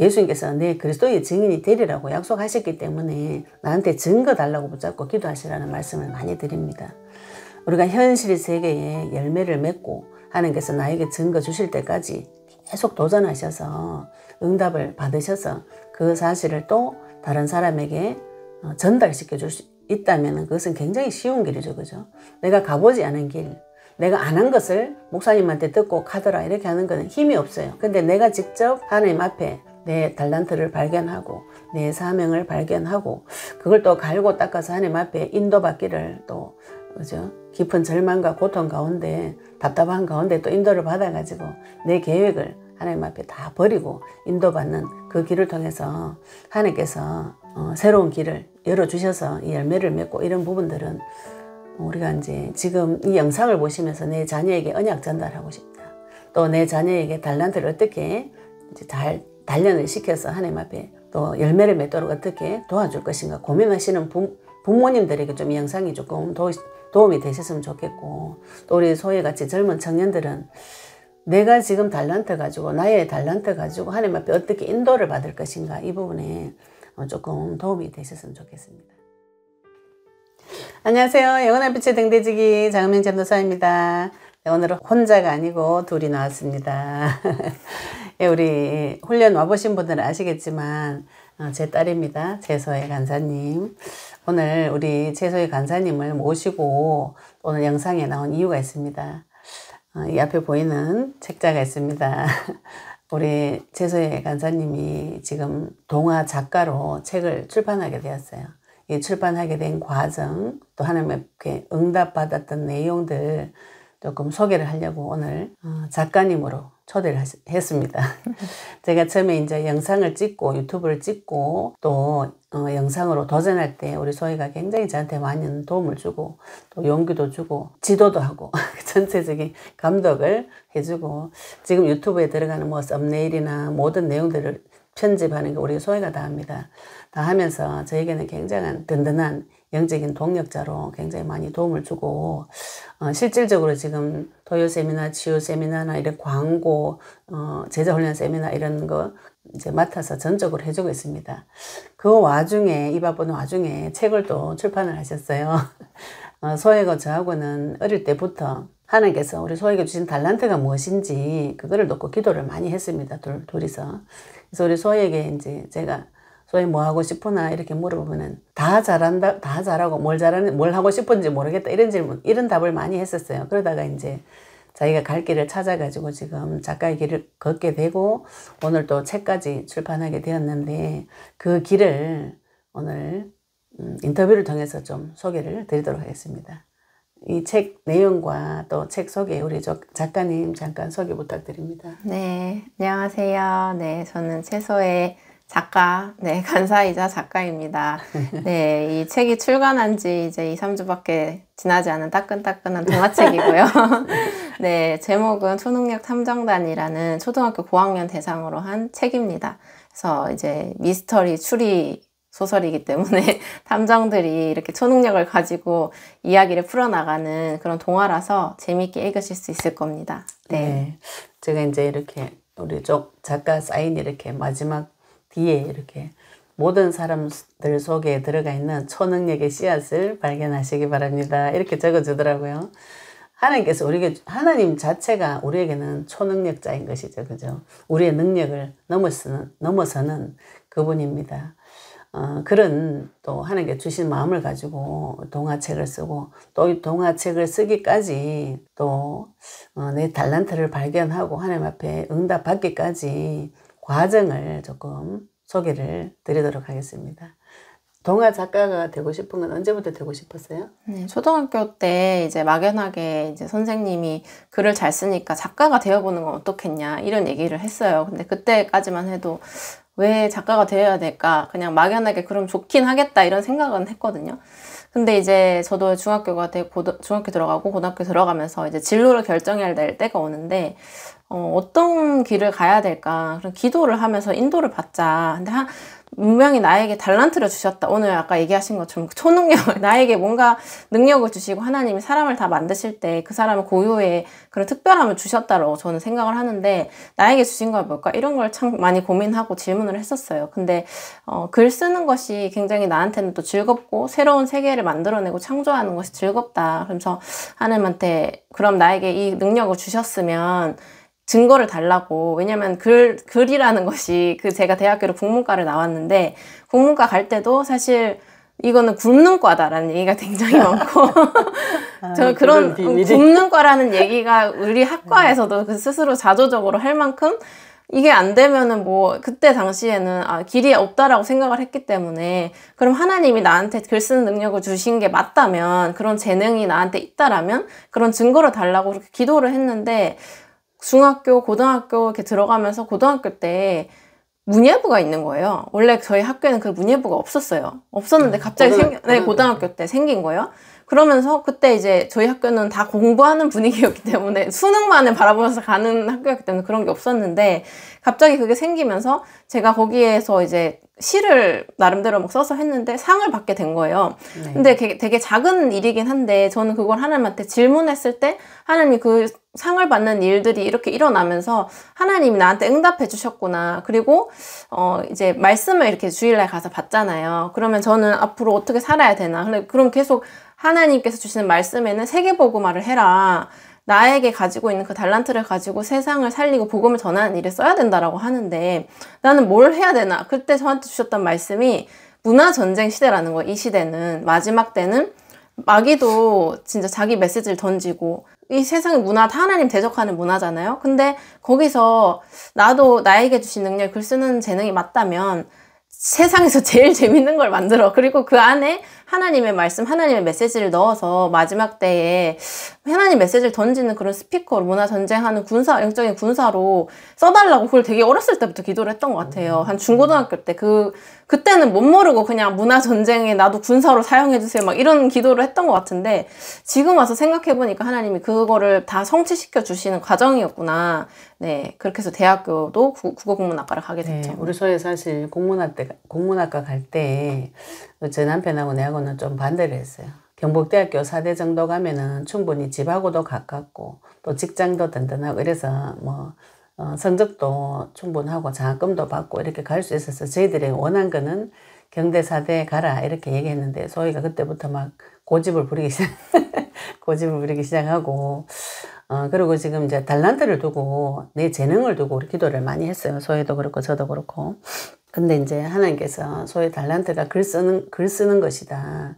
예수님께서 내 그리스도의 증인이 되리라고 약속하셨기 때문에 나한테 증거 달라고 붙잡고 기도하시라는 말씀을 많이 드립니다. 우리가 현실 세계에 열매를 맺고 하나님께서 나에게 증거 주실 때까지 계속 도전하셔서 응답을 받으셔서 그 사실을 또 다른 사람에게 전달시켜 줄 수 있다면 그것은 굉장히 쉬운 길이죠. 그죠? 내가 가보지 않은 길, 내가 안 한 것을 목사님한테 듣고 가더라 이렇게 하는 건 힘이 없어요. 근데 내가 직접 하나님 앞에 내 달란트를 발견하고 내 사명을 발견하고 그걸 또 갈고 닦아서 하나님 앞에 인도받기를 또 그죠? 깊은 절망과 고통 가운데 답답한 가운데 또 인도를 받아가지고 내 계획을 하나님 앞에 다 버리고 인도받는 그 길을 통해서 하나님께서 새로운 길을 열어주셔서 이 열매를 맺고 이런 부분들은 우리가 이제 지금 이 영상을 보시면서 내 자녀에게 언약 전달하고 싶다. 또 내 자녀에게 달란트를 어떻게 이제 잘 단련을 시켜서 하나님 앞에 또 열매를 맺도록 어떻게 도와줄 것인가 고민하시는 부모님들에게 좀 이 영상이 조금 도움이 되셨으면 좋겠고 또 우리 소희같이 젊은 청년들은 내가 지금 달란트 가지고 나의 달란트 가지고 하나님 앞에 어떻게 인도를 받을 것인가 이 부분에 조금 도움이 되셨으면 좋겠습니다. 안녕하세요. 영원한 빛의 등대지기 장은명 전도사입니다. 오늘은 혼자가 아니고 둘이 나왔습니다. 우리 훈련 와보신 분들은 아시겠지만 제 딸입니다. 최소희 간사님. 오늘 우리 최소희 간사님을 모시고 오늘 영상에 나온 이유가 있습니다. 이 앞에 보이는 책자가 있습니다. 우리 최소희 간사님이 지금 동화 작가로 책을 출판하게 되었어요. 이 출판하게 된 과정, 또 하나님께 응답받았던 내용들 조금 소개를 하려고 오늘 작가님으로 초대를 했습니다. 제가 처음에 이제 영상을 찍고 유튜브를 찍고 또 영상으로 도전할 때 우리 소희가 굉장히 저한테 많은 도움을 주고 또 용기도 주고 지도도 하고 전체적인 감독을 해주고 지금 유튜브에 들어가는 뭐 썸네일이나 모든 내용들을 편집하는 게 우리 소희가 다 합니다. 다 하면서 저에게는 굉장한 든든한 영적인 동력자로 굉장히 많이 도움을 주고 실질적으로 지금 도요 세미나, 치유 세미나나 이런 광고, 제자훈련 세미나 이런 거 이제 맡아서 전적으로 해주고 있습니다. 그 와중에 이 바쁜 와중에 책을 또 출판을 하셨어요. 소희가 저하고는 어릴 때부터 하나님께서 우리 소희가 주신 달란트가 무엇인지 그거를 놓고 기도를 많이 했습니다. 둘이서. 그래서 우리 소희에게 이제 제가 소희 뭐 하고 싶으나 이렇게 물어보면은 다 잘한다, 다 잘하고 뭘 하고 싶은지 모르겠다 이런 질문, 이런 답을 많이 했었어요. 그러다가 이제 자기가 갈 길을 찾아가지고 지금 작가의 길을 걷게 되고 오늘 또 책까지 출판하게 되었는데 그 길을 오늘 인터뷰를 통해서 좀 소개를 드리도록 하겠습니다. 이 책 내용과 또 책 소개 우리 작가님 잠깐 소개 부탁드립니다. 네, 안녕하세요. 네, 저는 최소의 작가, 네, 간사이자 작가입니다. 네, 이 책이 출간한 지 이제 2, 3주밖에 지나지 않은 따끈따끈한 동화책이고요. 네, 제목은 초능력 탐정단이라는 초등학교 고학년 대상으로 한 책입니다. 그래서 이제 미스터리 추리 소설이기 때문에 탐정들이 이렇게 초능력을 가지고 이야기를 풀어나가는 그런 동화라서 재미있게 읽으실 수 있을 겁니다. 네. 제가 이제 이렇게 우리 작가 사인 이렇게 마지막 뒤에 이렇게 모든 사람들 속에 들어가 있는 초능력의 씨앗을 발견하시기 바랍니다. 이렇게 적어주더라고요. 하나님께서 하나님 자체가 우리에게는 초능력자인 것이죠. 그죠? 우리의 능력을 넘어서는 그분입니다. 그런 또 하나님께 주신 마음을 가지고 동화책을 쓰고 또 이 동화책을 쓰기까지 또 내 달란트를 발견하고 하나님 앞에 응답받기까지 과정을 조금 소개를 드리도록 하겠습니다. 동화 작가가 되고 싶은 건 언제부터 되고 싶었어요? 네, 초등학교 때 이제 막연하게 이제 선생님이 글을 잘 쓰니까 작가가 되어보는 건 어떻겠냐 이런 얘기를 했어요. 근데 그때까지만 해도 왜 작가가 되어야 될까? 그냥 막연하게 그럼 좋긴 하겠다 이런 생각은 했거든요. 근데 이제 저도 중학교가 되고 중학교 들어가고 고등학교 들어가면서 이제 진로를 결정해야 될 때가 오는데 어떤 길을 가야 될까? 그런 기도를 하면서 인도를 받자. 근데 분명히 나에게 달란트를 주셨다. 오늘 아까 얘기하신 것처럼 초능력, 나에게 뭔가 능력을 주시고 하나님이 사람을 다 만드실 때 그 사람은 고유의 그런 특별함을 주셨다고 저는 생각을 하는데 나에게 주신 건 뭘까? 이런 걸 참 많이 고민하고 질문을 했었어요. 근데 글 쓰는 것이 굉장히 나한테는 또 즐겁고 새로운 세계를 만들어내고 창조하는 것이 즐겁다. 그래서 하나님한테 그럼 나에게 이 능력을 주셨으면 증거를 달라고. 왜냐면 글이라는 것이 제가 대학교로 국문과를 나왔는데 국문과 갈 때도 사실 이거는 굶는 과다라는 얘기가 굉장히 많고 저 그런 굶는 과라는 얘기가 우리 학과에서도 스스로 자조적으로 할 만큼 이게 안 되면은 뭐 그때 당시에는 길이 없다라고 생각을 했기 때문에 그럼 하나님이 나한테 글 쓰는 능력을 주신 게 맞다면 그런 재능이 나한테 있다라면 그런 증거를 달라고 그렇게 기도를 했는데 중학교, 고등학교 이렇게 들어가면서 고등학교 때 문예부가 있는 거예요. 원래 저희 학교에는 그 문예부가 없었어요. 없었는데 갑자기 고등학교 때 생긴 거예요. 그러면서 그때 이제 저희 학교는 다 공부하는 분위기였기 때문에 수능만을 바라보면서 가는 학교였기 때문에 그런 게 없었는데 갑자기 그게 생기면서 제가 거기에서 이제 시를 나름대로 막 써서 했는데 상을 받게 된 거예요. 네. 근데 되게 작은 일이긴 한데 저는 그걸 하나님한테 질문했을 때 하나님이 그 상을 받는 일들이 이렇게 일어나면서 하나님이 나한테 응답해 주셨구나. 그리고 이제 말씀을 이렇게 주일날 가서 받잖아요. 그러면 저는 앞으로 어떻게 살아야 되나. 그럼 계속 하나님께서 주시는 말씀에는 세계복음화를 해라. 나에게 가지고 있는 그 달란트를 가지고 세상을 살리고 복음을 전하는 일에 써야 된다라고 하는데 나는 뭘 해야 되나? 그때 저한테 주셨던 말씀이 문화전쟁 시대라는 거예요. 이 시대는. 마지막 때는 마귀도 진짜 자기 메시지를 던지고 이 세상의 문화 다 하나님 대적하는 문화잖아요. 근데 거기서 나도 나에게 주신 능력, 글 쓰는 재능이 맞다면 세상에서 제일 재밌는 걸 만들어. 그리고 그 안에 하나님의 말씀, 하나님의 메시지를 넣어서 마지막 때에 하나님 메시지를 던지는 그런 스피커로 문화 전쟁하는 군사, 영적인 군사로 써달라고 그걸 되게 어렸을 때부터 기도를 했던 것 같아요. 한 중고등학교 때. 그때는 못 모르고 그냥 문화 전쟁에 나도 군사로 사용해주세요. 막 이런 기도를 했던 것 같은데 지금 와서 생각해보니까 하나님이 그거를 다 성취시켜 주시는 과정이었구나. 네. 그렇게 해서 대학교도 국어국문학과를 가게 됐죠. 네, 우리 소에 사실 국문학과 갈 때 제 남편하고 내하고는 좀 반대를 했어요. 경북대학교 4대 정도 가면은 충분히 집하고도 가깝고 또 직장도 든든하고 이래서 뭐 성적도 충분하고 장학금도 받고 이렇게 갈 수 있어서 저희들이 원한 거는 경대 4대 가라 이렇게 얘기했는데 소희가 그때부터 막 고집을 부리기 시작하고 그리고 지금 이제 달란트를 두고 내 재능을 두고 우리 기도를 많이 했어요. 소희도 그렇고 저도 그렇고. 근데 이제 하나님께서 소희 달란트가 글 쓰는 것이다.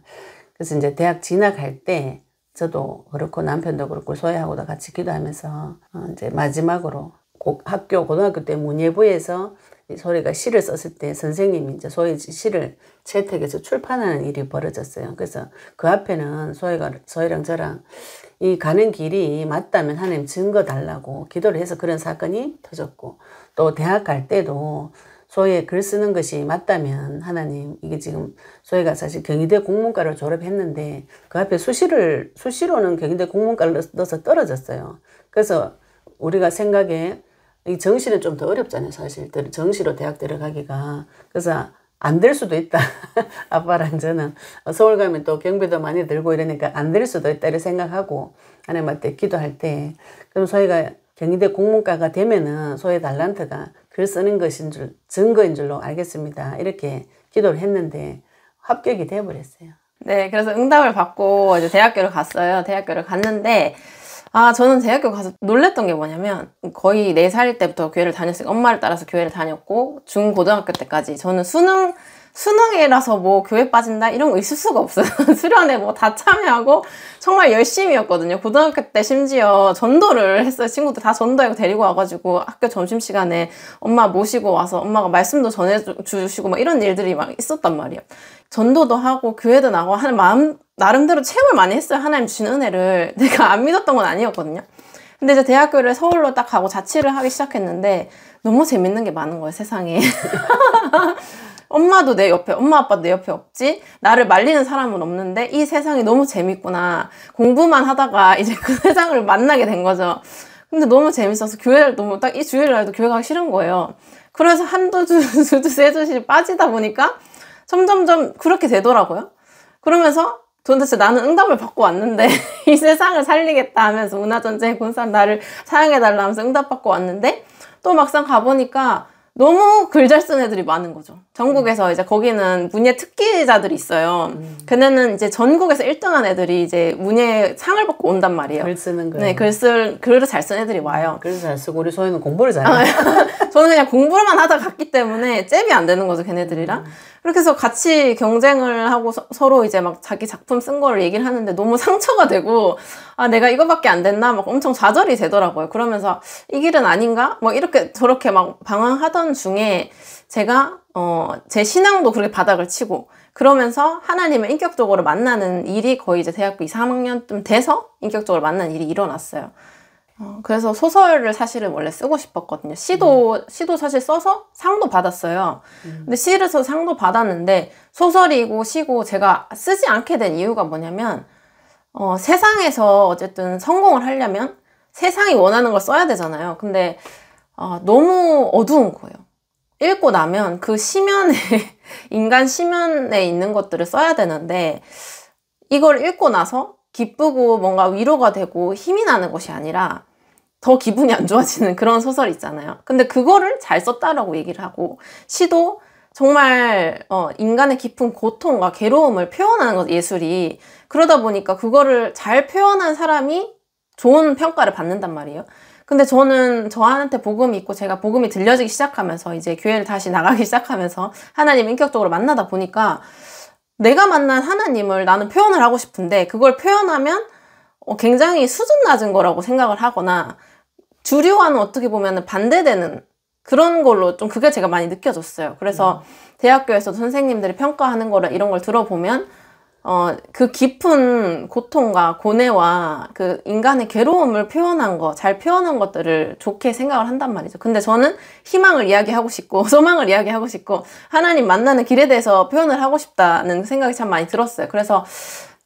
그래서 이제 대학 진학할 때 저도 그렇고 남편도 그렇고 소희하고도 같이 기도하면서 이제 마지막으로 고등학교 때 문예부에서 소희가 시를 썼을 때 선생님이 이제 소희 시를 채택해서 출판하는 일이 벌어졌어요. 그래서 그 앞에는 소희랑 저랑 이 가는 길이 맞다면 하나님 증거 달라고 기도를 해서 그런 사건이 터졌고 또 대학 갈 때도 소희의 글 쓰는 것이 맞다면 하나님 이게 지금 소희가 사실 경희대 국문과를 졸업했는데 그 앞에 수시로는 경희대 국문과를 넣어서 떨어졌어요. 그래서 우리가 생각에 이 정시는 좀 더 어렵잖아요. 사실 정시로 대학 들어가기가. 그래서 안 될 수도 있다. 아빠랑 저는 서울 가면 또 경비도 많이 들고 이러니까 안 될 수도 있다 이렇게 생각하고 하나님한테 기도할 때 그럼 소희가 경희대 국문과가 되면은 소희 달란트가 글 쓰는 것인 줄 증거인 줄로 알겠습니다. 이렇게 기도를 했는데 합격이 돼버렸어요. 네, 그래서 응답을 받고 이제 대학교를 갔어요. 대학교를 갔는데 저는 대학교 가서 놀랬던 게 뭐냐면 거의 4살 때부터 교회를 다녔으니까 엄마를 따라서 교회를 다녔고 중고등학교 때까지 저는 수능이라서 뭐 교회 빠진다 이런 거 있을 수가 없어요. 수련회 뭐 다 참여하고 정말 열심히였거든요. 고등학교 때 심지어 전도를 했어요. 친구들 다 전도하고 데리고 와가지고 학교 점심시간에 엄마 모시고 와서 엄마가 말씀도 전해주시고 막 이런 일들이 막 있었단 말이에요. 전도도 하고 교회도 나가고 하는 마음 나름대로 체험을 많이 했어요. 하나님 주신 은혜를. 내가 안 믿었던 건 아니었거든요. 근데 이제 대학교를 서울로 딱 가고 자취를 하기 시작했는데 너무 재밌는 게 많은 거예요, 세상에. 엄마 아빠도 내 옆에 없지? 나를 말리는 사람은 없는데 이 세상이 너무 재밌구나. 공부만 하다가 이제 그 세상을 만나게 된 거죠. 근데 너무 재밌어서 교회를 딱 이 주일날도 교회 가기 싫은 거예요. 그래서 한두 주, 두 주, 세 주씩 빠지다 보니까 점점점 그렇게 되더라고요. 그러면서 도대체 나는 응답을 받고 왔는데 이 세상을 살리겠다 하면서 운하전쟁의 군사는 나를 사용해달라 하면서 응답받고 왔는데 또 막상 가보니까 너무 글 잘 쓴 애들이 많은 거죠. 전국에서 이제 거기는 문예 특기자들이 있어요. 걔네는 이제 전국에서 1등한 애들이 이제 문예 상을 받고 온단 말이에요. 글 쓰는 거. 네, 글을 잘 쓴 애들이 와요. 글을 잘 쓰고 우리 소희는 공부를 잘해. 저는 그냥 공부만 하다 갔기 때문에 잽이 안 되는 거죠, 걔네들이랑. 그렇게 해서 같이 경쟁을 하고 서로 이제 막 자기 작품 쓴 거를 얘기를 하는데 너무 상처가 되고, 아, 내가 이거밖에 안 됐나? 막 엄청 좌절이 되더라고요. 그러면서 이 길은 아닌가? 막 이렇게 저렇게 막 방황하던 중에 제가, 제 신앙도 그렇게 바닥을 치고, 그러면서 하나님을 인격적으로 만나는 일이 거의 이제 대학교 2, 3학년쯤 돼서 인격적으로 만나는 일이 일어났어요. 그래서 소설을 사실은 원래 쓰고 싶었거든요. 시도 사실 써서 상도 받았어요. 근데 시를 써서 상도 받았는데 소설이고 시고 제가 쓰지 않게 된 이유가 뭐냐면, 세상에서 어쨌든 성공을 하려면 세상이 원하는 걸 써야 되잖아요. 근데, 너무 어두운 거예요. 읽고 나면 그 시면에, 인간 시면에 있는 것들을 써야 되는데, 이걸 읽고 나서 기쁘고 뭔가 위로가 되고 힘이 나는 것이 아니라 더 기분이 안 좋아지는 그런 소설 있잖아요. 근데 그거를 잘 썼다라고 얘기를 하고, 시도 정말 인간의 깊은 고통과 괴로움을 표현하는 것, 예술이. 그러다 보니까 그거를 잘 표현한 사람이 좋은 평가를 받는단 말이에요. 근데 저는 저한테 복음이 있고 제가 복음이 들려지기 시작하면서 이제 교회를 다시 나가기 시작하면서 하나님 인격적으로 만나다 보니까 내가 만난 하나님을 나는 표현을 하고 싶은데 그걸 표현하면 굉장히 수준 낮은 거라고 생각을 하거나 주류와는 어떻게 보면 반대되는 그런 걸로 좀 그게 제가 많이 느껴졌어요. 그래서 대학교에서도 선생님들이 평가하는 거를 이런 걸 들어보면 그 깊은 고통과 고뇌와 그 인간의 괴로움을 표현한 거, 잘 표현한 것들을 좋게 생각을 한단 말이죠. 근데 저는 희망을 이야기하고 싶고, 소망을 이야기하고 싶고, 하나님 만나는 길에 대해서 표현을 하고 싶다는 생각이 참 많이 들었어요. 그래서,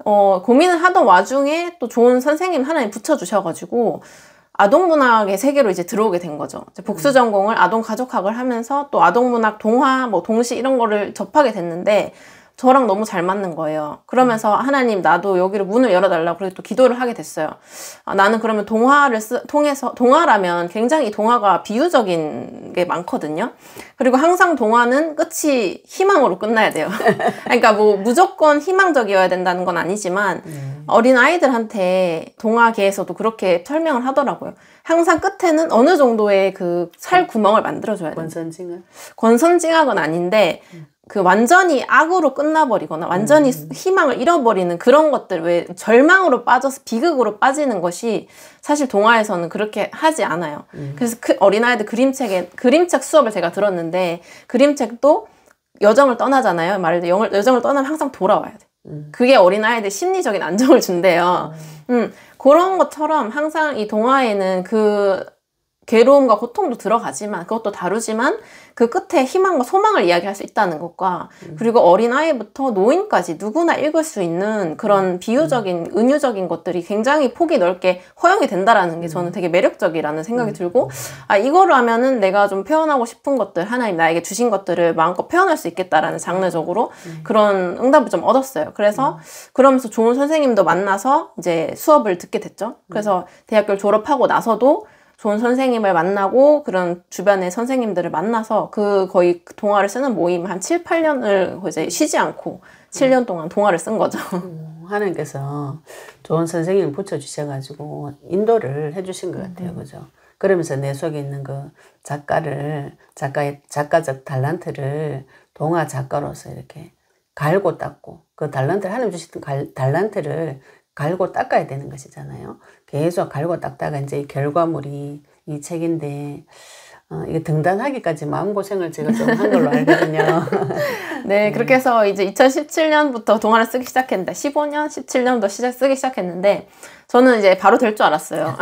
고민을 하던 와중에 또 좋은 선생님 하나님 붙여주셔가지고, 아동문학의 세계로 이제 들어오게 된 거죠. 복수 전공을 아동가족학을 하면서 또 아동문학, 동화, 뭐 동시 이런 거를 접하게 됐는데, 저랑 너무 잘 맞는 거예요. 그러면서 하나님 나도 여기로 문을 열어달라고 그래서 또 기도를 하게 됐어요. 나는 그러면 동화를 통해서 동화라면 굉장히 동화가 비유적인 게 많거든요. 그리고 항상 동화는 끝이 희망으로 끝나야 돼요. 그러니까 뭐 무조건 희망적이어야 된다는 건 아니지만 어린 아이들한테 동화계에서도 그렇게 설명을 하더라고요. 항상 끝에는 어느 정도의 그 살 구멍을 만들어줘야 돼요. 권선징악? 권선징악은 아닌데 그 완전히 악으로 끝나버리거나 완전히 희망을 잃어버리는 그런 것들, 왜 절망으로 빠져서 비극으로 빠지는 것이 사실 동화에서는 그렇게 하지 않아요. 그래서 그 어린아이들 그림책 수업을 제가 들었는데 그림책도 여정을 떠나잖아요. 여정을 떠나면 항상 돌아와야 돼. 그게 어린아이들 심리적인 안정을 준대요. 그런 것처럼 항상 이 동화에는 그 괴로움과 고통도 들어가지만 그것도 다루지만 그 끝에 희망과 소망을 이야기할 수 있다는 것과 그리고 어린아이부터 노인까지 누구나 읽을 수 있는 그런 비유적인 은유적인 것들이 굉장히 폭이 넓게 허용이 된다라는 게 저는 되게 매력적이라는 생각이 들고 이거를 하면은 내가 좀 표현하고 싶은 것들 하나님 나에게 주신 것들을 마음껏 표현할 수 있겠다라는 장르적으로 그런 응답을 좀 얻었어요. 그래서 그러면서 좋은 선생님도 만나서 이제 수업을 듣게 됐죠. 그래서 대학교를 졸업하고 나서도 좋은 선생님을 만나고 그런 주변의 선생님들을 만나서 거의 동화를 쓰는 모임 한 7, 8년을 이제 쉬지 않고 7년 동안 동화를 쓴 거죠. 하나님께서 좋은 선생님을 붙여주셔가지고 인도를 해주신 것 같아요. 그죠? 그러면서 내 속에 있는 그 작가의 작가적 달란트를 동화 작가로서 이렇게 갈고 닦고 그 달란트를 하나님 주신 달란트를 갈고 닦아야 되는 것이잖아요. 계속 갈고 닦다가 이제 이 결과물이 이 책인데 이게 등단하기까지 마음고생을 제가 좀 한 걸로 알거든요. 네, 그렇게 해서 이제 2017년부터 동화를 쓰기 시작했는데 15년, 17년부터 쓰기 시작했는데 저는 이제 바로 될 줄 알았어요.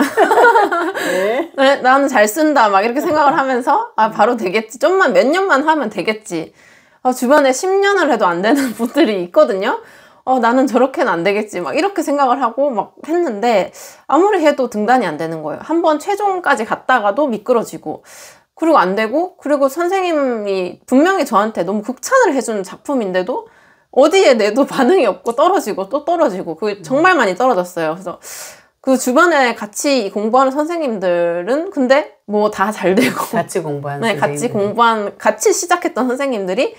네? 네, 나는 잘 쓴다 막 이렇게 생각을 하면서 바로 되겠지. 좀만 몇 년만 하면 되겠지. 주변에 10년을 해도 안 되는 분들이 있거든요. 나는 저렇게는 안 되겠지. 막 이렇게 생각을 하고 막 했는데 아무리 해도 등단이 안 되는 거예요. 한번 최종까지 갔다가도 미끄러지고 그리고 안 되고, 그리고 선생님이 분명히 저한테 너무 극찬을 해준 작품인데도 어디에 내도 반응이 없고 떨어지고 또 떨어지고, 그게 정말 많이 떨어졌어요. 그래서 그 주변에 같이 공부하는 선생님들은 근데 뭐 다 잘 되고, 같이 공부한 네, 같이 시작했던 선생님들이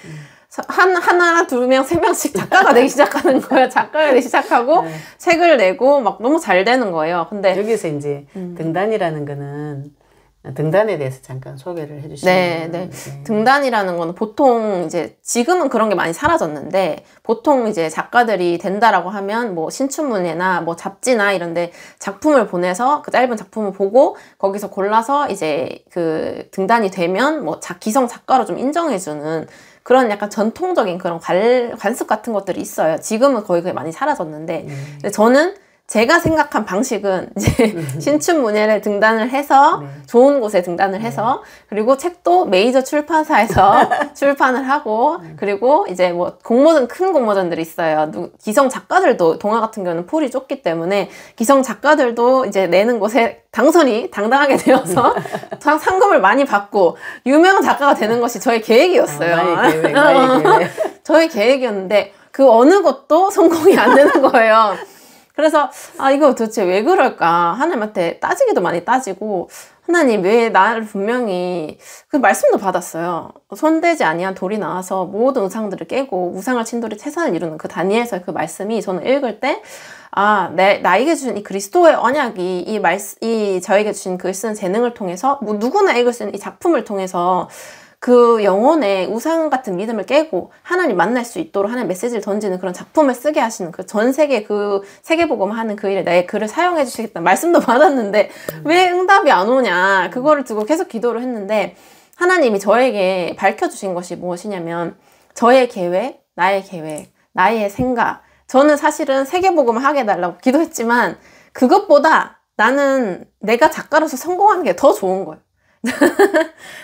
하나, 두 명, 세 명씩 작가가 되기 시작하는 거예요. 작가가 되기 시작하고 네. 책을 내고 막 너무 잘 되는 거예요. 근데 여기서 이제 등단이라는 거는 등단에 대해서 잠깐 소개를 해주시면. 네. 등단이라는 거는 보통 이제 지금은 그런 게 많이 사라졌는데, 보통 이제 작가들이 된다라고 하면 뭐 신춘문예나 뭐 잡지나 이런데 작품을 보내서 그 짧은 작품을 보고 거기서 골라서 이제 그 등단이 되면 뭐 기성 작가로 좀 인정해주는 그런 약간 전통적인 그런 관습 같은 것들이 있어요. 지금은 거의 그게 많이 사라졌는데, 근데 저는 제가 생각한 방식은 이제 신춘문예를 등단을 해서 좋은 곳에 등단을 해서, 그리고 책도 메이저 출판사에서 출판을 하고, 그리고 이제 뭐 큰 공모전들이 있어요. 기성 작가들도, 동화 같은 경우는 풀이 좁기 때문에 기성 작가들도 이제 내는 곳에 당당하게 되어서 상금을 많이 받고 유명한 작가가 되는 것이 저의 계획이었어요. 나의 계획. 저의 계획이었는데 그 어느 것도 성공이 안 되는 거예요. 그래서 이거 도대체 왜 그럴까? 하나님한테 따지기도 많이 따지고, 하나님 왜 나를 분명히 그 말씀도 받았어요. 손대지 아니한 돌이 나와서 모든 우상들을 깨고 우상을 친 돌이 태산을 이루는 그 다니엘서의 그 말씀이 저는 읽을 때 나에게 주신 이 그리스도의 언약이 이 저에게 주신 글 쓰는 재능을 통해서 누구나 읽을 수 있는 이 작품을 통해서 그 영혼의 우상 같은 믿음을 깨고 하나님 만날 수 있도록 하나님 메시지를 던지는 그런 작품을 쓰게 하시는 그 전 세계 그 세계복음 하는 그 일에 내 글을 사용해 주시겠다 말씀도 받았는데 왜 응답이 안 오냐, 그거를 두고 계속 기도를 했는데 하나님이 저에게 밝혀주신 것이 무엇이냐면 저의 계획, 나의 생각. 저는 사실은 세계복음을 하게 해달라고 기도했지만 그것보다 나는 내가 작가로서 성공하는 게 더 좋은 거예요.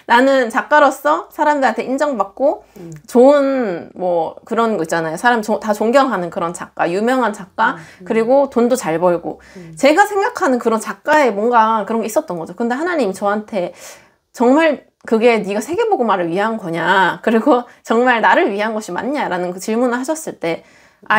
나는 작가로서 사람들한테 인정받고 좋은 뭐 그런 거 있잖아요. 사람 다 존경하는 그런 작가, 유명한 작가, 그리고 돈도 잘 벌고 제가 생각하는 그런 작가의 뭔가 그런 게 있었던 거죠. 근데 하나님이 저한테 정말 그게 네가 세계복음화를 위한 거냐, 그리고 정말 나를 위한 것이 맞냐라는 그 질문을 하셨을 때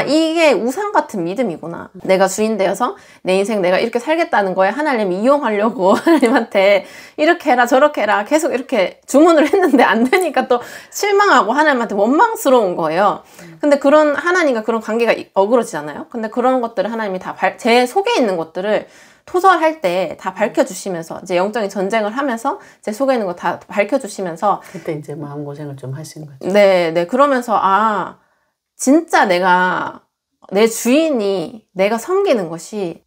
이게 우상 같은 믿음이구나. 내가 주인 되어서 내 인생 내가 이렇게 살겠다는 거에 하나님이 이용하려고 하나님한테 이렇게 해라 저렇게 해라 계속 이렇게 주문을 했는데 안 되니까 또 실망하고 하나님한테 원망스러운 거예요. 근데 그런 하나님과 그런 관계가 어그러지잖아요. 근데 그런 것들을 하나님이 다 제 속에 있는 것들을 토설할 때 다 밝혀주시면서 이제 영적인 전쟁을 하면서 제 속에 있는 거 다 밝혀주시면서 그때 이제 마음고생을 좀 하신 거죠. 네. 그러면서 진짜 내 주인이 내가 섬기는 것이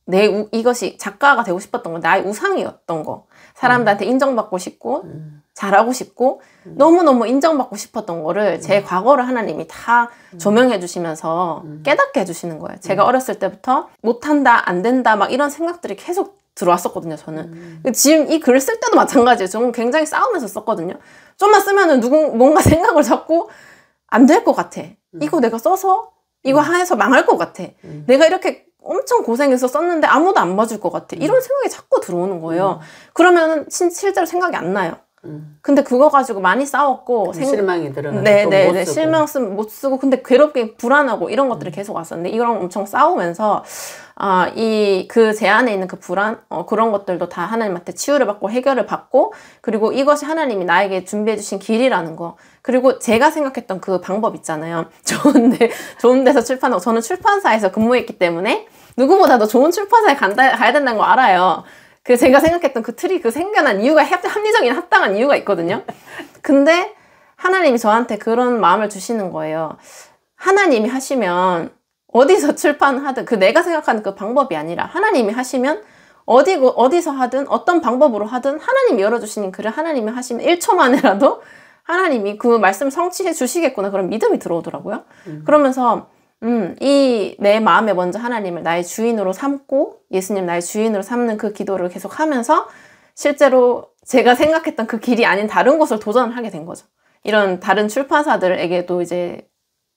이것이 작가가 되고 싶었던 거, 나의 우상이었던 거, 사람들한테 인정받고 싶고 잘하고 싶고 너무너무 인정받고 싶었던 거를 제 과거를 하나님이 다 조명해 주시면서 깨닫게 해주시는 거예요. 제가 어렸을 때부터 못한다, 안 된다 막 이런 생각들이 계속 들어왔었거든요. 저는 지금 이 글을 쓸 때도 마찬가지예요. 저는 굉장히 싸우면서 썼거든요. 좀만 쓰면은 뭔가 생각을 잡고 안 될 것 같아. 이거 내가 써서 이거 해서 망할 것 같아. 내가 이렇게 엄청 고생해서 썼는데 아무도 안 봐줄 것 같아. 이런 생각이 자꾸 들어오는 거예요. 그러면 실제로 생각이 안 나요. 근데 그거 가지고 많이 싸웠고 실망이 들어가고 네, 실망 쓰면 못 쓰고 근데 괴롭게 불안하고 이런 것들이 계속 왔었는데 이거랑 엄청 싸우면서 그 제 안에 있는 그 불안 그런 것들도 다 하나님한테 치유를 받고 해결을 받고, 그리고 이것이 하나님이 나에게 준비해 주신 길이라는 거, 그리고 제가 생각했던 그 방법 있잖아요. 좋은 데서 출판하고, 저는 출판사에서 근무했기 때문에 누구보다도 좋은 출판사에 가야 된다는 거 알아요. 제가 생각했던 그 틀이 생겨난 이유가 합리적인 합당한 이유가 있거든요. 근데 하나님이 저한테 그런 마음을 주시는 거예요. 하나님이 하시면 어디서 출판하든 내가 생각하는 그 방법이 아니라 하나님이 하시면 어디서 하든 어떤 방법으로 하든 하나님이 열어주시는 글을 하나님이 하시면 1초 만에라도 하나님이 그 말씀을 성취해 주시겠구나, 그런 믿음이 들어오더라고요. 그러면서 내 마음에 먼저 하나님을 나의 주인으로 삼고 예수님 나의 주인으로 삼는 그 기도를 계속 하면서 실제로 제가 생각했던 그 길이 아닌 다른 곳을 도전을 하게 된 거죠. 이런 다른 출판사들에게도 이제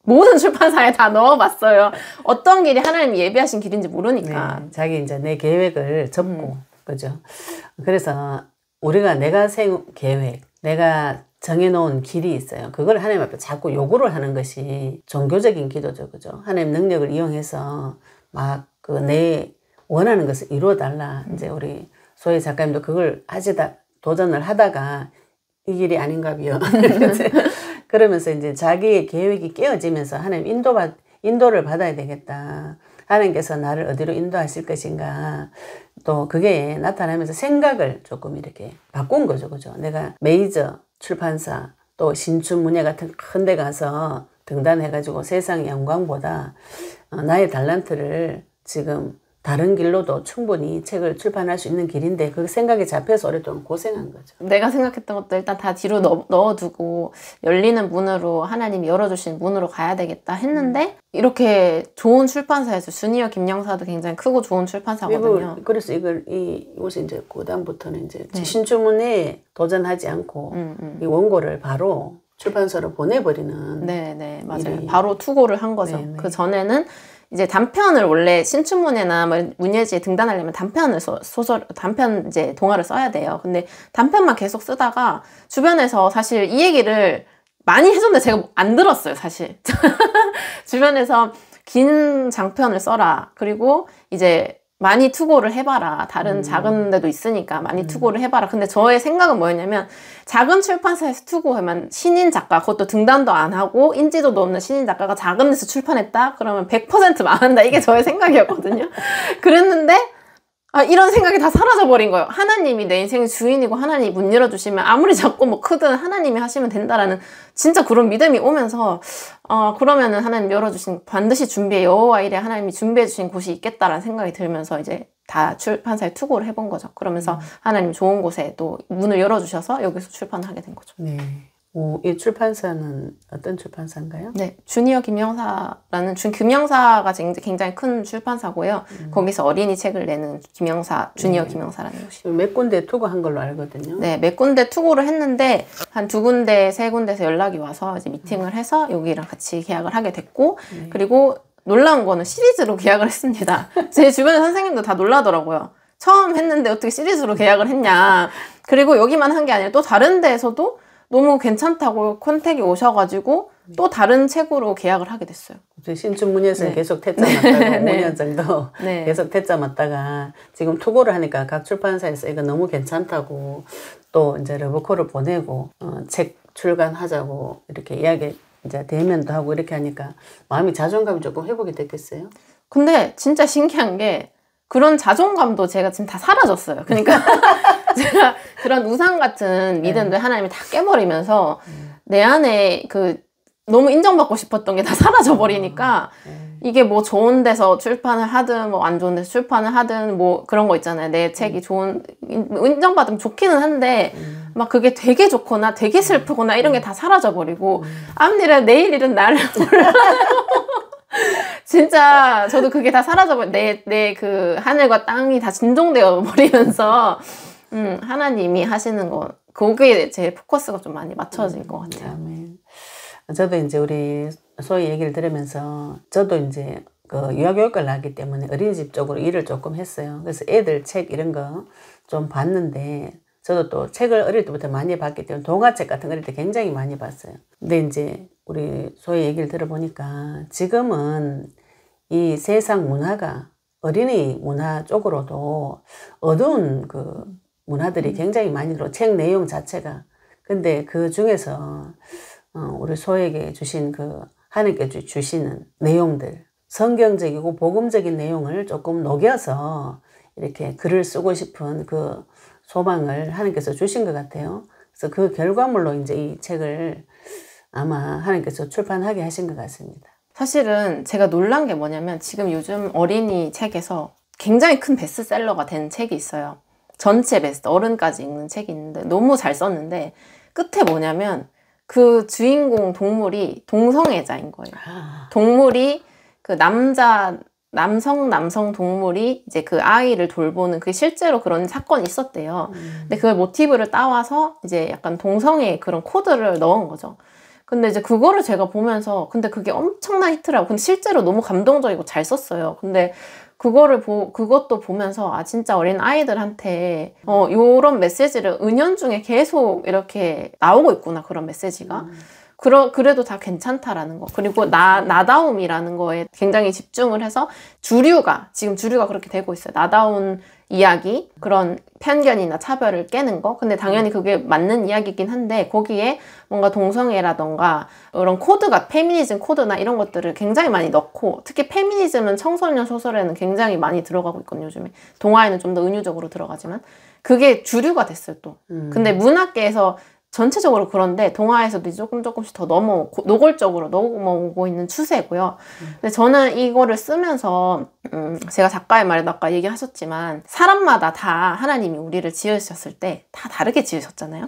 모든 출판사에 다 넣어봤어요. 어떤 길이 하나님이 예비하신 길인지 모르니까. 네, 자기 이제 내 계획을 접고 그죠. 그래서 우리가 내가 세운 계획, 내가 정해놓은 길이 있어요. 그걸 하나님 앞에 자꾸 요구를 하는 것이 종교적인 기도죠. 그죠? 하나님 능력을 이용해서 막 그 내 원하는 것을 이루어 달라. 이제 우리 소희 작가님도 그걸 도전을 하다가 이 길이 아닌가비요. 그러면서 이제 자기의 계획이 깨어지면서 하나님 인도를 받아야 되겠다. 하나님께서 나를 어디로 인도하실 것인가. 또 그게 나타나면서 생각을 조금 이렇게 바꾼 거죠. 그죠? 내가 메이저 출판사 또 신춘문예 같은 큰 데 가서 등단해가지고 세상 영광보다 나의 달란트를 지금 다른 길로도 충분히 책을 출판할 수 있는 길인데 그 생각에 잡혀서 오랫동안 고생한 거죠. 내가 생각했던 것도 일단 다 뒤로 넣어두고 열리는 문으로 하나님이 열어주신 문으로 가야 되겠다 했는데 이렇게 좋은 출판사에서 주니어 김영사도 굉장히 크고 좋은 출판사거든요. 그래서 이곳에 이제 그다음부터는 이제 신춘문예에 도전하지 않고 이 원고를 바로 출판사로 보내버리는. 네네 맞아요. 바로 투고를 한 거죠. 네네. 그 전에는 이제 단편을 원래 신춘문예나 문예지에 등단하려면 단편 이제 동화를 써야 돼요. 근데 단편만 계속 쓰다가 주변에서 사실 이 얘기를 많이 해줬는데 제가 안 들었어요, 사실. 주변에서 긴 장편을 써라. 그리고 이제 많이 투고를 해봐라. 다른 작은 데도 있으니까 많이 투고를 해봐라. 근데 저의 생각은 뭐였냐면 작은 출판사에서 투고하면 신인 작가, 그것도 등단도 안 하고 인지도도 없는 신인 작가가 작은 데서 출판했다? 그러면 100% 망한다. 이게 저의 생각이었거든요. 그랬는데 이런 생각이 다 사라져버린 거예요. 하나님이 내 인생의 주인이고 하나님이 문 열어주시면 아무리 작고 뭐 크든 하나님이 하시면 된다라는 진짜 그런 믿음이 오면서 그러면은 하나님 열어주신 반드시 준비해 여호와 이레 하나님이 준비해 주신 곳이 있겠다라는 생각이 들면서 이제 다 출판사에 투고를 해본 거죠. 그러면서 하나님 좋은 곳에 또 문을 열어주셔서 여기서 출판을 하게 된 거죠. 네. 이 출판사는 어떤 출판사인가요? 네, 주니어 김영사라는 김영사가 굉장히 큰 출판사고요. 거기서 어린이 책을 내는 주니어 김영사라는 곳이. 몇 군데 투고한 걸로 알거든요. 네, 몇 군데 투고를 했는데 한 2군데, 3군데에서 연락이 와서 이제 미팅을 해서 여기랑 같이 계약을 하게 됐고, 그리고 놀라운 거는 시리즈로 계약을 했습니다. 제 주변의 선생님도 다 놀라더라고요. 처음 했는데 어떻게 시리즈로 계약을 했냐. 그리고 여기만 한 게 아니라 또 다른 데에서도 너무 괜찮다고 컨택이 오셔가지고 또 다른 책으로 계약을 하게 됐어요. 신춘문예에서는 계속 퇴짜 맞다가 5년 정도 계속 퇴짜 맞다가 지금 투고를 하니까 각 출판사에서 이거 너무 괜찮다고 또 이제 러브콜을 보내고 책 출간하자고 이렇게 이야기 이제 대면도 하고 이렇게 하니까 마음이 자존감이 조금 회복이 됐겠어요? 근데 진짜 신기한 게 그런 자존감도 제가 지금 다 사라졌어요. 그러니까 제가 그런 우상 같은 믿음들 하나님이 다 깨버리면서 내 안에 너무 인정받고 싶었던 게 다 사라져버리니까 이게 뭐 좋은 데서 출판을 하든 뭐 안 좋은 데서 출판을 하든 뭐 그런 거 있잖아요. 내 책이 인정받으면 좋기는 한데 막 그게 되게 좋거나 되게 슬프거나 이런 게 다 사라져버리고 앞일은 내일 일은 나를 몰라요. 진짜 저도 그게 다 사라져버려. 내 그 하늘과 땅이 다 진동되어 버리면서 하나님이 하시는 거 거기에 제 포커스가 좀 많이 맞춰진 것 같아요. 아멘. 저도 이제 우리 소희 얘기를 들으면서 저도 이제 그 유아교육과를 나왔기 때문에 어린이집 쪽으로 일을 조금 했어요. 그래서 애들 책 이런 거 좀 봤는데 저도 또 책을 어릴 때부터 많이 봤기 때문에 동화책 같은 거 어릴 때 굉장히 많이 봤어요. 근데 이제 우리 소희 얘기를 들어보니까 지금은 이 세상 문화가 어린이 문화 쪽으로도 어두운 그 문화들이 굉장히 많이 들어 책 내용 자체가. 근데 그 중에서 우리 소에게 주신 하나님께 주시는 내용들, 성경적이고 복음적인 내용을 조금 녹여서 이렇게 글을 쓰고 싶은 그 소망을 하나님께서 주신 것 같아요. 그래서 그 결과물로 이제 이 책을 아마 하나님께서 출판하게 하신 것 같습니다. 사실은 제가 놀란 게 뭐냐면 지금 요즘 어린이 책에서 굉장히 큰 베스트셀러가 된 책이 있어요. 전체 베스트, 어른까지 읽는 책이 있는데 너무 잘 썼는데 끝에 뭐냐면 그 주인공 동물이 동성애자인 거예요. 동물이 남성 동물이 이제 그 아이를 돌보는 그게 실제로 그런 사건이 있었대요. 근데 그걸 모티브를 따와서 이제 약간 동성애 그런 코드를 넣은 거죠. 근데 이제 그거를 제가 보면서 근데 그게 엄청난 히트라고. 근데 실제로 너무 감동적이고 잘 썼어요. 근데 그것도 보면서 아 진짜 어린 아이들한테 요런 메시지를 은연중에 계속 이렇게 나오고 있구나, 그런 메시지가. 그래도 다 괜찮다라는 거. 그리고 나다움이라는 거에 굉장히 집중을 해서 지금 주류가 그렇게 되고 있어요. 나다운 이야기, 그런 편견이나 차별을 깨는 거. 근데 당연히 그게 맞는 이야기긴 한데 거기에 뭔가 동성애라던가 이런 코드가, 페미니즘 코드나 이런 것들을 굉장히 많이 넣고, 특히 페미니즘은 청소년 소설에는 굉장히 많이 들어가고 있거든요, 요즘에. 동화에는 좀 더 은유적으로 들어가지만 근데 주류가 됐어요 또. 근데 문학계에서 전체적으로 그런데 동화에서도 조금씩 더 노골적으로 넘어오고 있는 추세고요. 근데 저는 이거를 쓰면서 제가 작가의 말에도 아까 얘기하셨지만 사람마다 다 하나님이 우리를 지으셨을 때 다 다르게 지으셨잖아요.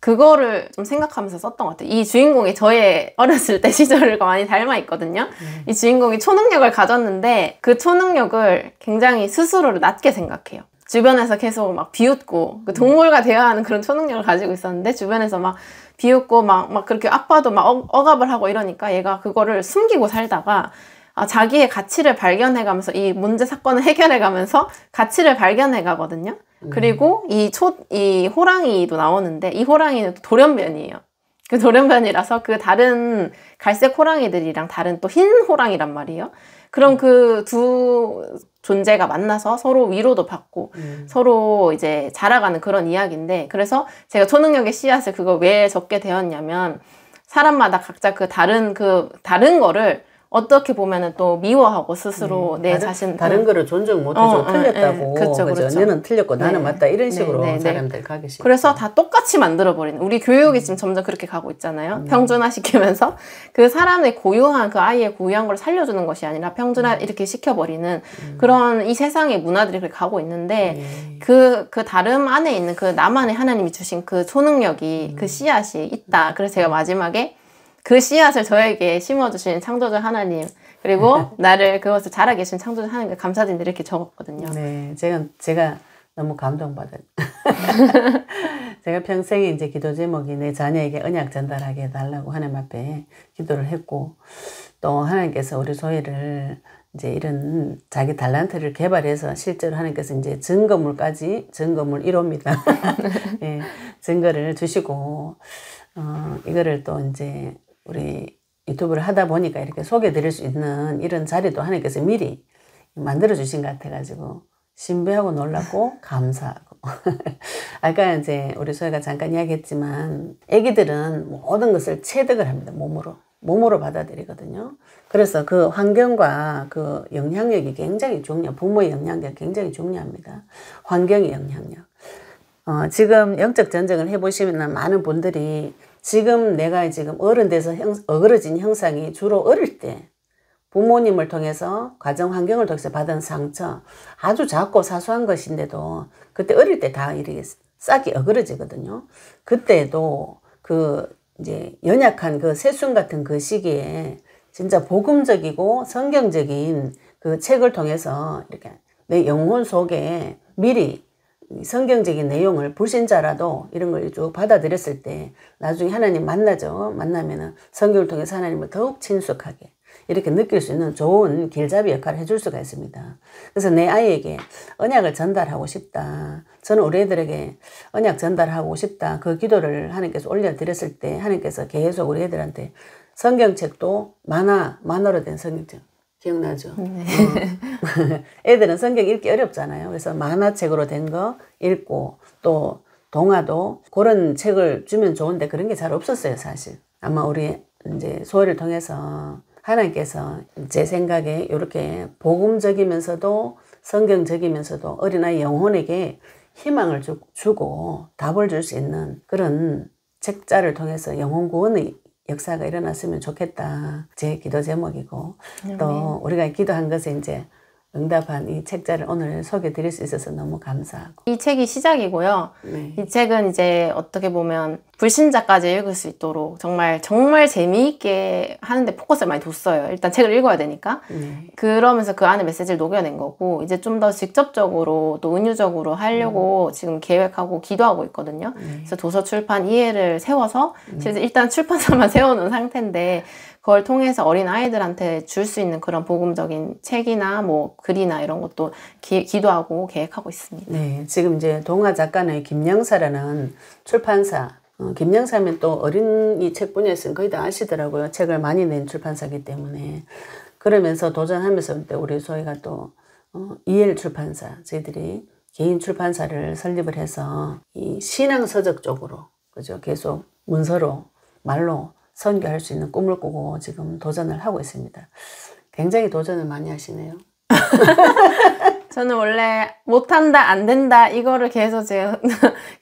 그거를 좀 생각하면서 썼던 것 같아요. 이 주인공이 저의 어렸을 때 시절과 많이 닮아 있거든요. 이 주인공이 초능력을 가졌는데 그 초능력을 굉장히 스스로를 낮게 생각해요. 주변에서 계속 막 비웃고, 그 동물과 대화하는 그런 초능력을 가지고 있었는데 주변에서 막 비웃고 막 그렇게 아빠도 막 억압을 하고 이러니까 얘가 그거를 숨기고 살다가 자기의 가치를 발견해가면서 이 문제 사건을 해결해가면서 가치를 발견해가거든요. 그리고 이 호랑이도 나오는데 이 호랑이는 또 돌연변이에요. 그 돌연변이라서 그 다른 갈색 호랑이들이랑 다른 또 흰 호랑이란 말이에요. 그럼 그 두 존재가 만나서 서로 위로도 받고 서로 이제 자라가는 그런 이야기인데, 그래서 제가 초능력의 씨앗을 그거 왜 적게 되었냐면 사람마다 각자 그 다른 거를 어떻게 보면은 또 미워하고 스스로 내 자신 다른 거를 존중 못해주고 틀렸다고. 그렇죠. 언니는 틀렸고 나는 맞다, 이런 식으로 사람들 가기 싫어. 그래서 다 똑같이 만들어버리는, 우리 교육이 지금 점점 그렇게 가고 있잖아요. 평준화 시키면서 그 사람의 고유한, 그 아이의 고유한 걸 살려주는 것이 아니라 평준화 이렇게 시켜버리는 그런 이 세상의 문화들이 그렇게 가고 있는데 그 다름 안에 있는 그 나만의 하나님이 주신 그 초능력이 그 씨앗이 있다. 그래서 제가 마지막에 그 씨앗을 저에게 심어주신 창조주 하나님, 그리고 나를 그것을 자라게 해주신 창조주 하나님께 감사드린다, 이렇게 적었거든요. 네, 제가 너무 감동받아요. 제가 평생에 이제 기도 제목이 내 자녀에게 언약 전달하게 해달라고 하나님 앞에 기도를 했고, 또 하나님께서 우리 소희를 이제 이런 자기 달란트를 개발해서 실제로 하나님께서 이제 증거물 1호입니다. 예, 증거를 주시고, 이거를 또 이제 우리 유튜브를 하다 보니까 이렇게 소개해 드릴 수 있는 이런 자리도 하나님께서 미리 만들어 주신 것 같아가지고 신비하고 놀랍고 감사하고. 아까 이제 우리 소희가 잠깐 이야기했지만 애기들은 모든 것을 체득을 합니다. 몸으로 받아들이거든요. 그래서 그 환경과 그 영향력이 굉장히 부모의 영향력이 굉장히 중요합니다. 환경의 영향력. 지금 영적 전쟁을 해보시면 많은 분들이 내가 지금 어른 돼서 어그러진 형상이 주로 어릴 때 부모님을 통해서 가정 환경을 통해서 받은 상처, 아주 작고 사소한 것인데도 그때 어릴 때 다 이렇게 싹이 어그러지거든요. 그때도 이제 연약한 그 새순 같은 그 시기에 진짜 복음적이고 성경적인 그 책을 통해서 이렇게 내 영혼 속에 미리 성경적인 내용을 불신자라도 이런 걸 쭉 받아들였을 때 나중에 하나님 만나죠. 만나면은 성경을 통해서 하나님을 더욱 친숙하게 이렇게 느낄 수 있는 좋은 길잡이 역할을 해줄 수가 있습니다. 그래서 내 아이에게 언약을 전달하고 싶다. 저는 우리 애들에게 언약 전달하고 싶다. 그 기도를 하나님께서 올려드렸을 때 하나님께서 계속 우리 애들한테 성경책도 만화로 된 성경책 기억나죠? 네. 애들은 성경 읽기 어렵잖아요. 그래서 만화책으로 된 거 읽고 또 동화도 그런 책을 주면 좋은데 그런 게 잘 없었어요, 사실. 아마 우리 이제 소희를 통해서 하나님께서 제 생각에 이렇게 복음적이면서도 성경적이면서도 어린아이 영혼에게 희망을 주고 답을 줄 수 있는 그런 책자를 통해서 영혼 구원의 역사가 일어났으면 좋겠다. 제 기도 제목이고 또 우리가 기도한 것에 이제 응답한 이 책자를 오늘 소개해 드릴 수 있어서 너무 감사하고. 이 책이 시작이고요. 네. 이 책은 이제 어떻게 보면 불신자까지 읽을 수 있도록 정말 재미있게 하는데 포커스를 많이 뒀어요. 일단 책을 읽어야 되니까. 네. 그러면서 그 안에 메시지를 녹여낸 거고, 이제 좀 더 직접적으로 또 은유적으로 하려고 지금 계획하고 기도하고 있거든요. 그래서 도서 출판 이해를 세워서 실제 일단 출판사만 세워놓은 상태인데, 그걸 통해서 어린 아이들한테 줄 수 있는 그런 복음적인 책이나 뭐 글이나 이런 것도 기도하고 계획하고 있습니다. 네, 지금 이제 동화 작가의 김영사라는 출판사, 김영사면 또 어린이 책 분야에서는 거의 다 아시더라고요. 책을 많이 낸 출판사이기 때문에. 그러면서 도전하면서 우리 소희가 또 이엘 출판사, 저희들이 개인 출판사를 설립을 해서 이 신앙서적 쪽으로, 그죠? 계속 문서로, 말로 선교할 수 있는 꿈을 꾸고 지금 도전을 하고 있습니다. 굉장히 도전을 많이 하시네요. 저는 원래 못한다, 안 된다 이거를 계속 제가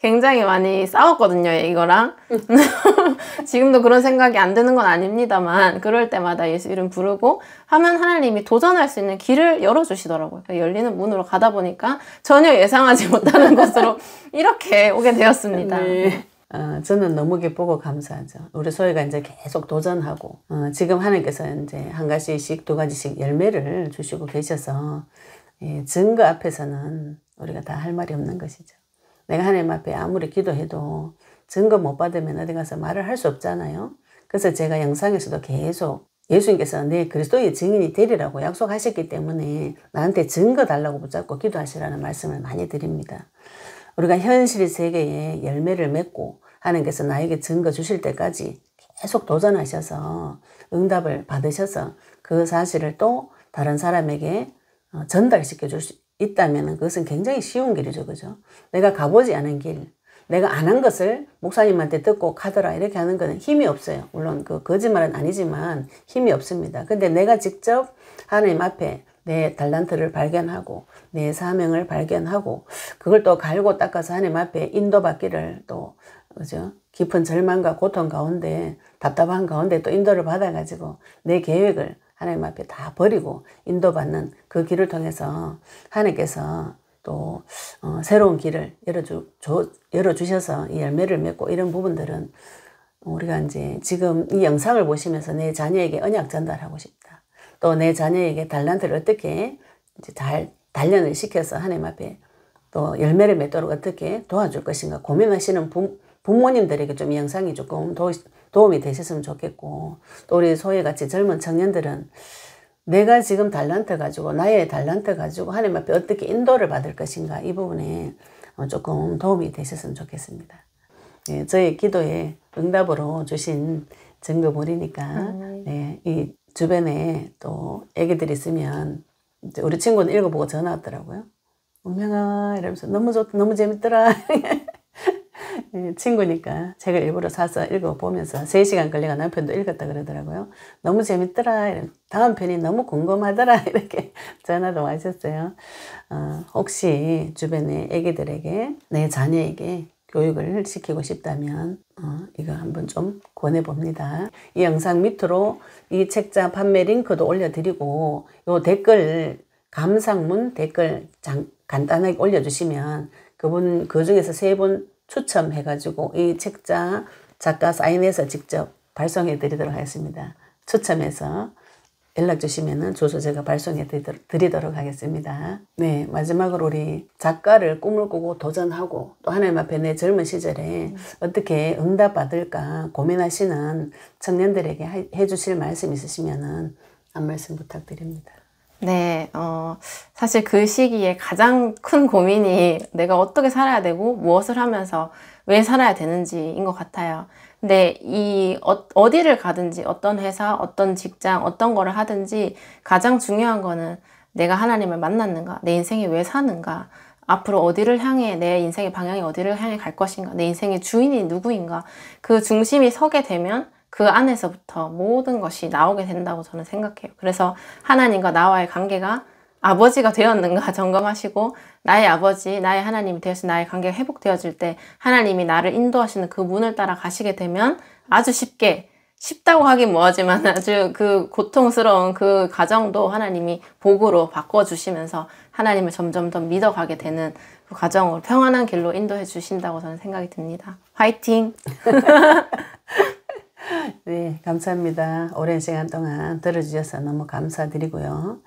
굉장히 많이 싸웠거든요, 이거랑. 지금도 그런 생각이 안 드는 건 아닙니다만, 그럴 때마다 예수 이름 부르고 하면 하나님이 도전할 수 있는 길을 열어주시더라고요. 열리는 문으로 가다 보니까 전혀 예상하지 못하는 곳으로 이렇게 오게 되었습니다. 네. 저는 너무 기쁘고 감사하죠. 우리 소희가 이제 계속 도전하고, 지금 하나님께서 이제 한 가지씩, 두 가지씩 열매를 주시고 계셔서, 예, 증거 앞에서는 우리가 다 할 말이 없는 것이죠. 내가 하나님 앞에 아무리 기도해도 증거 못 받으면 어디 가서 말을 할 수 없잖아요. 그래서 제가 영상에서도 계속 예수님께서 내 그리스도의 증인이 되리라고 약속하셨기 때문에 나한테 증거 달라고 붙잡고 기도하시라는 말씀을 많이 드립니다. 우리가 현실 세계에 열매를 맺고 하나님께서 나에게 증거 주실 때까지 계속 도전하셔서 응답을 받으셔서 그 사실을 또 다른 사람에게 전달시켜 줄 수 있다면 그것은 굉장히 쉬운 길이죠. 그죠? 내가 가보지 않은 길, 내가 안 한 것을 목사님한테 듣고 가더라 이렇게 하는 것은 힘이 없어요. 물론 그 거짓말은 아니지만 힘이 없습니다. 근데 내가 직접 하나님 앞에 내 달란트를 발견하고 내 사명을 발견하고 그걸 또 갈고 닦아서 하나님 앞에 인도받기를 또 그죠? 깊은 절망과 고통 가운데 답답한 가운데 또 인도를 받아가지고 내 계획을 하나님 앞에 다 버리고 인도받는 그 길을 통해서 하나님께서 또 새로운 길을 열어주셔서 이 열매를 맺고 이런 부분들은 우리가 이제 지금 이 영상을 보시면서 내 자녀에게 언약 전달하고 싶다. 또 내 자녀에게 달란트를 어떻게 이제 잘 단련을 시켜서 하나님 앞에 또 열매를 맺도록 어떻게 도와줄 것인가 고민하시는 부모님들에게 좀 이 영상이 조금 도움이 되셨으면 좋겠고, 또 우리 소희같이 젊은 청년들은 내가 지금 달란트 가지고 나의 달란트 가지고 하나님 앞에 어떻게 인도를 받을 것인가 이 부분에 조금 도움이 되셨으면 좋겠습니다. 네, 저희 기도에 응답으로 주신 증거물이니까 네, 이 주변에 또 애기들 있으면 우리 친구는 읽어보고 전화 왔더라고요. 운명아 이러면서 너무 좋다, 너무 재밌더라. 친구니까 책을 일부러 사서 읽어보면서 3시간 걸려가 남편도 읽었다 그러더라고요. 너무 재밌더라. 다음 편이 너무 궁금하더라. 이렇게 전화도 와주셨어요. 혹시 주변에 애기들에게 내 자녀에게 교육을 시키고 싶다면 이거 한번 좀 권해봅니다. 이 영상 밑으로 이 책자 판매 링크도 올려드리고 요 댓글 감상문 댓글 간단하게 올려주시면 그분 그 중에서 3분 추첨해가지고 이 책자 작가 사인해서 직접 발송해 드리도록 하겠습니다. 추첨해서 연락 주시면은 주소 제가 발송해 드리도록 하겠습니다. 네, 마지막으로 우리 작가를 꿈을 꾸고 도전하고 또 하나님 앞에 내 젊은 시절에 어떻게 응답 받을까 고민하시는 청년들에게 해주실 말씀 있으시면은 한 말씀 부탁드립니다. 네, 사실 그 시기에 가장 큰 고민이 내가 어떻게 살아야 되고 무엇을 하면서 왜 살아야 되는지인 것 같아요. 근데 어디를 가든지 어떤 회사, 어떤 직장, 어떤 거를 하든지 가장 중요한 거는 내가 하나님을 만났는가, 내 인생이 왜 사는가, 앞으로 어디를 향해 내 인생의 방향이 어디를 향해 갈 것인가, 내 인생의 주인이 누구인가, 그 중심이 서게 되면 그 안에서부터 모든 것이 나오게 된다고 저는 생각해요. 그래서 하나님과 나와의 관계가 아버지가 되었는가 점검하시고 나의 아버지, 나의 하나님이 되어서 나의 관계가 회복되어질 때 하나님이 나를 인도하시는 그 문을 따라 가시게 되면 아주 쉽게 쉽다고 하긴 뭐하지만 아주 그 고통스러운 그 과정도 하나님이 복으로 바꿔주시면서 하나님을 점점 더 믿어가게 되는 그 과정으로 평안한 길로 인도해 주신다고 저는 생각이 듭니다. 화이팅! 네, 감사합니다. 오랜 시간 동안 들어주셔서 너무 감사드리고요.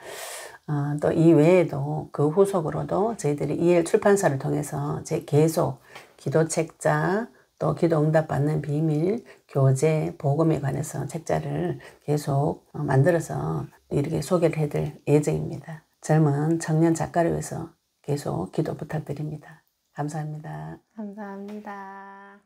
또 이 외에도 그 후속으로도 저희들이 EL 출판사를 통해서 계속 기도 책자, 또 기도 응답 받는 비밀, 교제, 복음에 관해서 책자를 계속 만들어서 이렇게 소개를 해드릴 예정입니다. 젊은 청년 작가를 위해서 계속 기도 부탁드립니다. 감사합니다. 감사합니다.